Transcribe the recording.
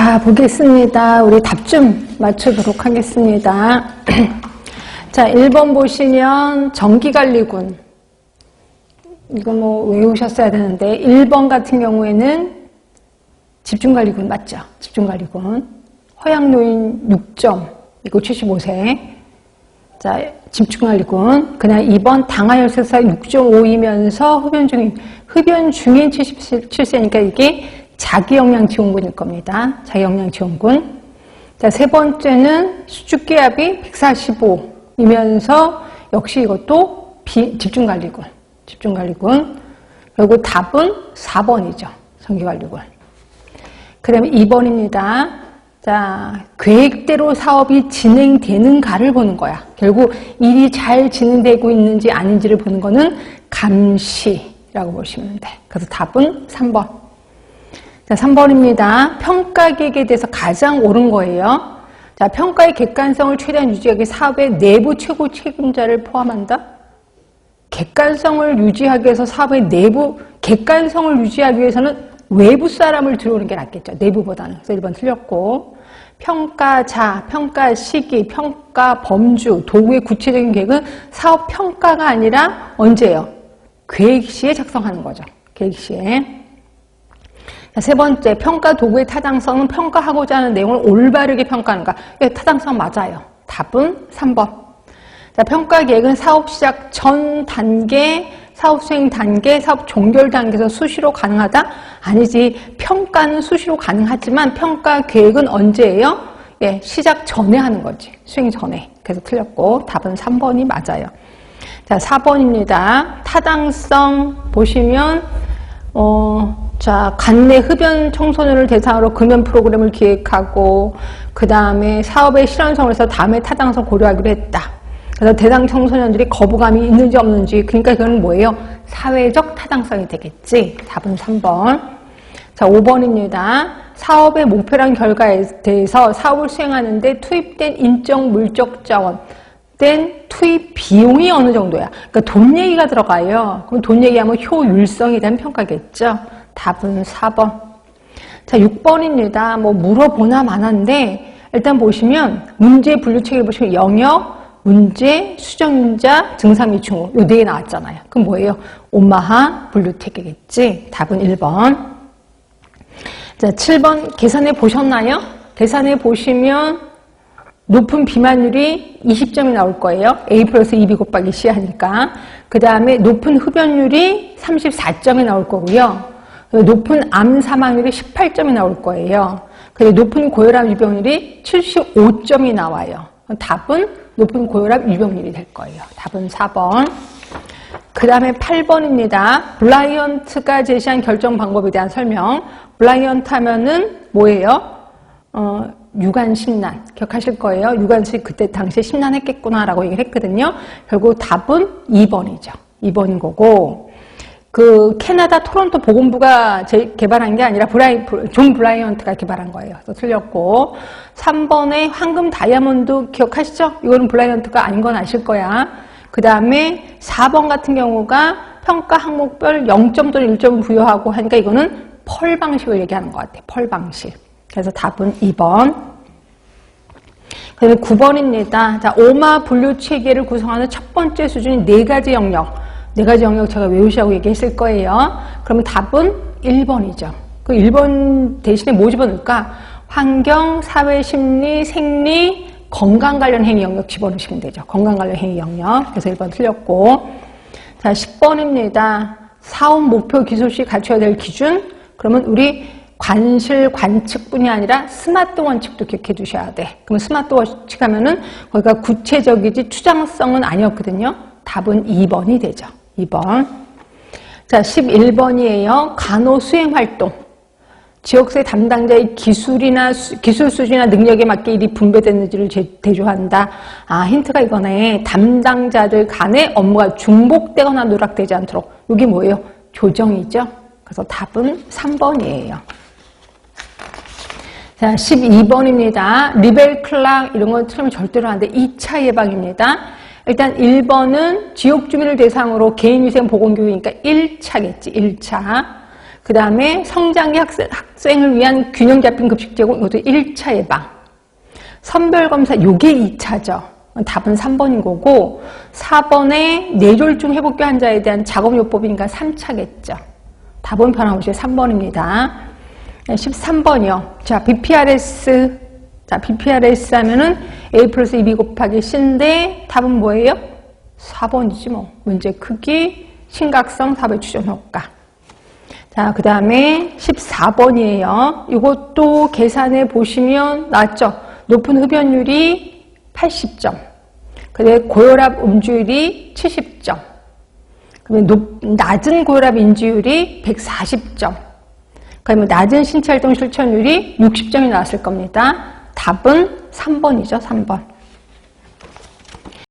자, 보겠습니다. 우리 답 좀 맞추도록 하겠습니다. 자, 1번 보시면 전기관리군. 이거 뭐 외우셨어야 되는데 1번 같은 경우에는 집중관리군 맞죠? 집중관리군. 허약노인 6점, 이거 75세. 자, 집중관리군. 그냥 2번 당하혈색사 6.5이면서 흡연 중인 77세니까 이게 자기영양지원군일 겁니다. 자기영양지원군. 자, 세 번째는 수축기압이 145이면서 역시 이것도 집중관리군. 집중관리군. 그리고 답은 4번이죠. 전기관리군. 그 다음에 2번입니다. 자, 계획대로 사업이 진행되는가를 보는 거야. 결국 일이 잘 진행되고 있는지 아닌지를 보는 거는 감시라고 보시면 돼. 그래서 답은 3번. 자, 3번입니다. 평가계획에 대해서 가장 옳은 거예요. 자, 평가의 객관성을 최대한 유지하기 위해 사업의 내부 최고 책임자를 포함한다? 객관성을 유지하기 위해서 사업의 내부, 객관성을 유지하기 위해서는 외부 사람을 들어오는 게 낫겠죠. 내부보다는. 그래서 1번 틀렸고. 평가자, 평가 시기, 평가 범주, 도구의 구체적인 계획은 사업 평가가 아니라 언제예요? 계획 시에 작성하는 거죠. 계획 시에. 자, 세 번째, 평가 도구의 타당성은 평가하고자 하는 내용을 올바르게 평가하는가. 네, 타당성 맞아요. 답은 3번. 자, 평가 계획은 사업 시작 전 단계, 사업 수행 단계, 사업 종결 단계에서 수시로 가능하다? 아니지. 평가는 수시로 가능하지만 평가 계획은 언제예요? 예, 시작 전에 하는 거지. 수행 전에. 그래서 틀렸고 답은 3번이 맞아요. 자, 4번입니다. 타당성 보시면 자, 관내 흡연 청소년을 대상으로 금연 프로그램을 기획하고 그 다음에 사업의 실현성을 해서 다음에 타당성 고려하기로 했다. 그래서 대상 청소년들이 거부감이 있는지 없는지, 그러니까 이건 뭐예요? 사회적 타당성이 되겠지. 답은 3번. 자, 5번입니다. 사업의 목표란 결과에 대해서 사업을 수행하는데 투입된 인적 물적 자원 된 투입 비용이 어느 정도야? 그러니까 돈 얘기가 들어가요. 그럼 돈 얘기하면 효율성에 대한 평가겠죠. 답은 4번. 자, 6번입니다. 뭐 물어보나 마나인데 일단 보시면 문제 분류 체계를 보시면 영역, 문제, 수정자, 증상 이충 요 4개 나왔잖아요. 그럼 뭐예요? 온마하 분류 체계겠지. 답은 1번. 자, 7번 계산해 보셨나요? 계산해 보시면 높은 비만율이 20점이 나올 거예요. A 플러스 2B 곱하기 C 하니까. 그 다음에 높은 흡연율이 34점이 나올 거고요. 높은 암 사망률이 18점이 나올 거예요. 그리고 높은 고혈압 유병률이 75점이 나와요. 답은 높은 고혈압 유병률이 될 거예요. 답은 4번. 그 다음에 8번입니다. 블라이언트가 제시한 결정 방법에 대한 설명. 블라이언트 하면은 뭐예요? 유관 심란. 기억하실 거예요. 유관수이 그때 당시에 심란했겠구나라고 얘기를 했거든요. 결국 답은 2번이죠. 2번인 거고. 그 캐나다 토론토 보건부가 개발한 게 아니라 존 블라이언트가 개발한 거예요. 그래서 틀렸고. 3번에 황금 다이아몬드 기억하시죠? 이거는 블라이언트가 아닌 건 아실 거야. 그 다음에 4번 같은 경우가 평가 항목별 0점 또는 1점을 부여하고 하니까 이거는 펄 방식을 얘기하는 것 같아요. 펄 방식. 그래서 답은 2번. 그 다음에 9번입니다. 자, 오마 분류 체계를 구성하는 첫 번째 수준이 4가지 영역. 4가지 영역 제가 외우시라고 얘기했을 거예요. 그러면 답은 1번이죠. 그 1번 대신에 뭐 집어넣을까? 환경, 사회, 심리, 생리, 건강 관련 행위 영역 집어넣으시면 되죠. 건강 관련 행위 영역. 그래서 1번 틀렸고. 자, 10번입니다. 사업 목표 기술 시 갖춰야 될 기준. 그러면 우리 관실, 관측뿐이 아니라 스마트 원칙도 기억해 두셔야 돼. 그럼 스마트 원칙 하면은 거기가 구체적이지 추상성은 아니었거든요. 답은 2번이 되죠. 2번. 자, 11번이에요. 간호 수행 활동. 지역사회 담당자의 기술이나 기술 수준이나 능력에 맞게 일이 분배됐는지를 대조한다. 아, 힌트가 이거네. 담당자들 간의 업무가 중복되거나 누락되지 않도록. 이게 뭐예요? 조정이죠. 그래서 답은 3번이에요. 자, 12번입니다. 리벨 클락 이런 건 틀리면 절대로 안 돼. 2차 예방입니다. 일단 1번은 지역 주민을 대상으로 개인위생 보건교육이니까 1차겠지. 1차. 그 다음에 성장기 학생을 위한 균형 잡힌 급식 제공, 이것도 1차 예방. 선별검사, 요게 2차죠. 답은 3번인 거고, 4번에 뇌졸중 회복기 환자에 대한 작업요법이니까 3차겠죠. 답은 변함없이 3번입니다. 13번이요. 자, BPRS. 자, BPRS 하면은 A 플러스 2B 곱하기 C인데 답은 뭐예요? 4번이지 뭐. 문제 크기, 심각성, 답의 추정 효과. 자, 그 다음에 14번이에요. 이것도 계산해 보시면 나왔죠? 높은 흡연율이 80점. 그다음에 고혈압 음주율이 70점. 낮은 고혈압 인지율이 140점. 그러면 낮은 신체활동 실천율이 60점이 나왔을 겁니다. 답은 3번이죠, 3번.